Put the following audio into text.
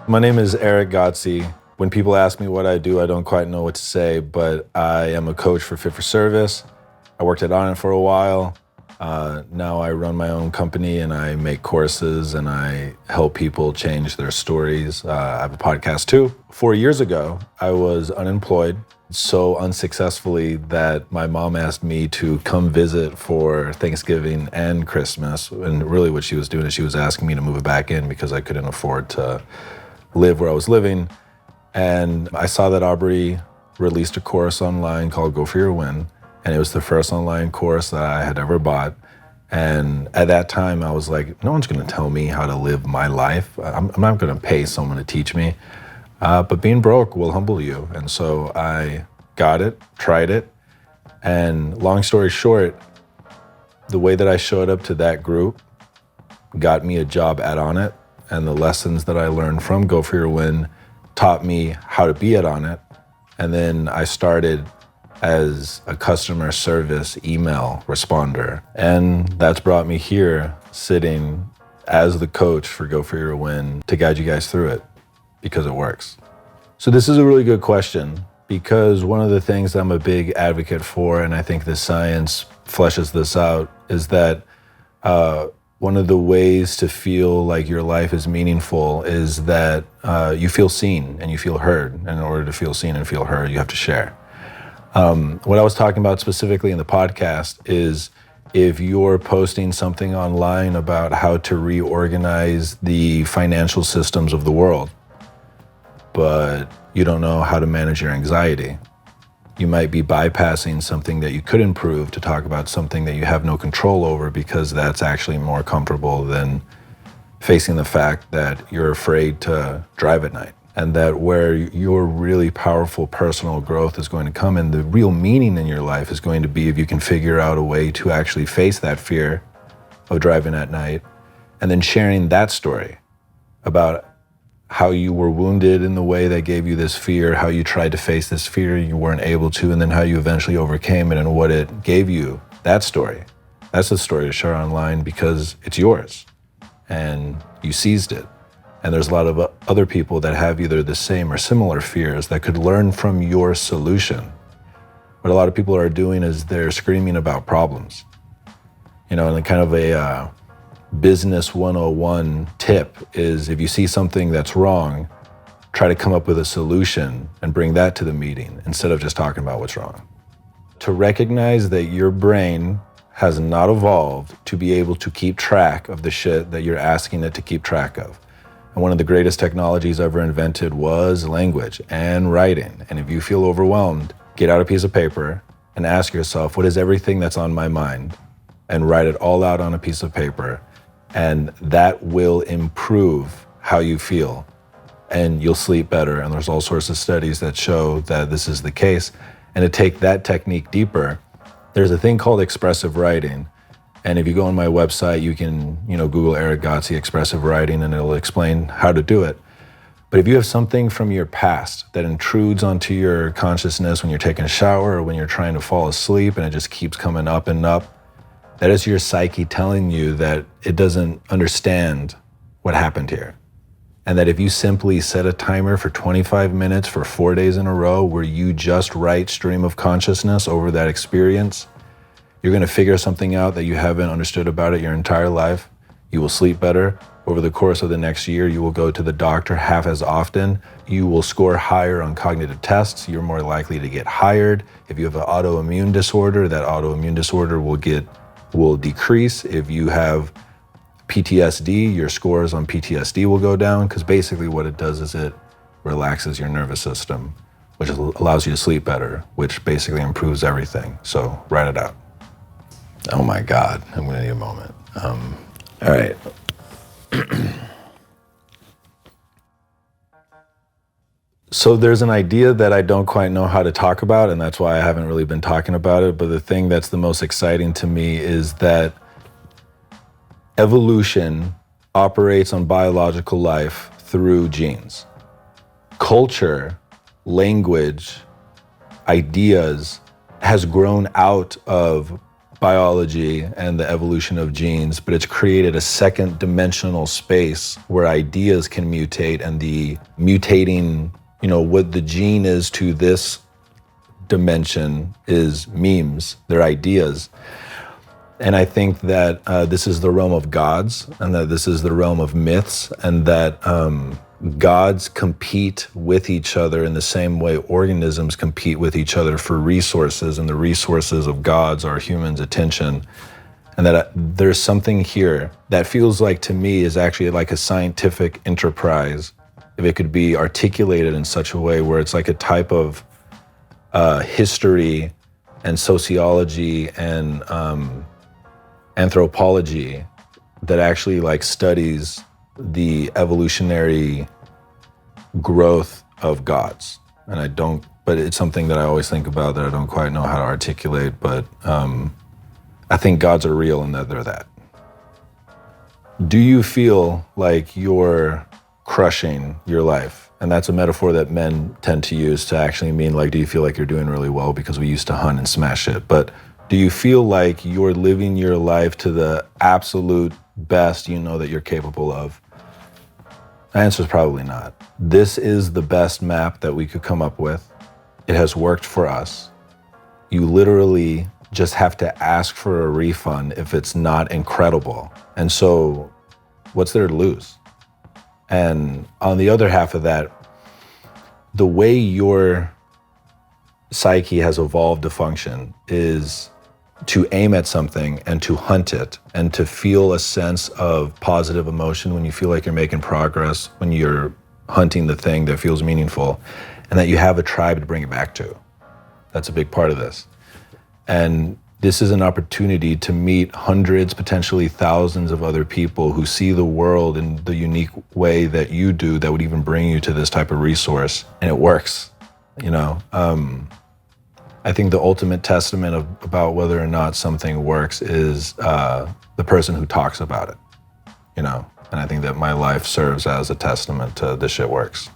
My name is Erick Godsey. When people ask me what I do, I don't quite know what to say, but I am a coach for Fit for Service. I worked at Onnit for a while. Now I run my own company and I make courses and I help people change their stories. I have a podcast too. 4 years ago, I was unemployed so unsuccessfully that my mom asked me to come visit for Thanksgiving and Christmas. And really what she was doing is she was asking me to move it back in because I couldn't afford to live where I was living. And I saw that Aubrey released a course online called Go For Your Win. And it was the first online course that I had ever bought. And at that time, I was like, no one's gonna tell me how to live my life. I'm not gonna pay someone to teach me. But being broke will humble you. And so I got it, tried it. And long story short, the way that I showed up to that group got me a job at Onnit. And the lessons that I learned from Go For Your Win taught me how to be at Onnit. And then I started as a customer service email responder. And that's brought me here, sitting as the coach for Go For Your Win to guide you guys through it, because it works. So this is a really good question, because one of the things I'm a big advocate for, and I think the science fleshes this out, is that one of the ways to feel like your life is meaningful is that you feel seen and you feel heard. And in order to feel seen and feel heard, you have to share. What I was talking about specifically in the podcast is if you're posting something online about how to reorganize the financial systems of the world, but you don't know how to manage your anxiety, you might be bypassing something that you could improve to talk about something that you have no control over, because that's actually more comfortable than facing the fact that you're afraid to drive at night. And that where your really powerful personal growth is going to come and the real meaning in your life is going to be if you can figure out a way to actually face that fear of driving at night, and then sharing that story about how you were wounded in the way that gave you this fear, how you tried to face this fear, you weren't able to, and then how you eventually overcame it and what it gave you. That story, that's the story to share online, because it's yours and you seized it. And there's a lot of other people that have either the same or similar fears that could learn from your solution. What a lot of people are doing is they're screaming about problems. You know, and kind of a business 101 tip is if you see something that's wrong, try to come up with a solution and bring that to the meeting instead of just talking about what's wrong. To recognize that your brain has not evolved to be able to keep track of the shit that you're asking it to keep track of. And one of the greatest technologies ever invented was language and writing. And if you feel overwhelmed, get out a piece of paper and ask yourself, what is everything that's on my mind? And write it all out on a piece of paper. And that will improve how you feel. And you'll sleep better. And there's all sorts of studies that show that this is the case. And to take that technique deeper, there's a thing called expressive writing. And if you go on my website, you can, Google Erick Godsey expressive writing and it'll explain how to do it. But if you have something from your past that intrudes onto your consciousness when you're taking a shower or when you're trying to fall asleep and it just keeps coming up and up, that is your psyche telling you that it doesn't understand what happened here. And that if you simply set a timer for 25 minutes for 4 days in a row where you just write stream of consciousness over that experience, you're gonna figure something out that you haven't understood about it your entire life. You will sleep better. Over the course of the next year, you will go to the doctor half as often. You will score higher on cognitive tests. You're more likely to get hired. If you have an autoimmune disorder, that autoimmune disorder will decrease. If you have PTSD, your scores on PTSD will go down, because basically what it does is it relaxes your nervous system, which allows you to sleep better, which basically improves everything. So write it out. Oh my God, I'm gonna need a moment. All right. So there's an idea that I don't quite know how to talk about, and that's why I haven't really been talking about it. But the thing that's the most exciting to me is that evolution operates on biological life through genes. Culture, language, ideas has grown out of biology and the evolution of genes, but it's created a second dimensional space where ideas can mutate, and the mutating, what the gene is to this dimension is memes, they're ideas. And I think that this is the realm of gods, and that this is the realm of myths, and that gods compete with each other in the same way organisms compete with each other for resources, and the resources of gods are humans' attention. And that there's something here that feels like, to me, is actually like a scientific enterprise, if it could be articulated in such a way where it's like a type of history and sociology and anthropology that actually like studies the evolutionary growth of gods. And but it's something that I always think about that I don't quite know how to articulate, but I think gods are real and that they're that. Do you feel like you're crushing your life? And that's a metaphor that men tend to use to actually mean like, do you feel like you're doing really well? Because we used to hunt and smash it. But do you feel like you're living your life to the absolute best you know that you're capable of? The answer is probably not. This is the best map that we could come up with. It has worked for us. You literally just have to ask for a refund if it's not incredible. And so what's there to lose? And on the other half of that, the way your psyche has evolved to function is to aim at something and to hunt it and to feel a sense of positive emotion when you feel like you're making progress, when you're hunting the thing that feels meaningful, and that you have a tribe to bring it back to. That's a big part of this. And this is an opportunity to meet hundreds, potentially thousands of other people who see the world in the unique way that you do that would even bring you to this type of resource. And it works, I think the ultimate testament about whether or not something works is the person who talks about it, And I think that my life serves as a testament to this shit works.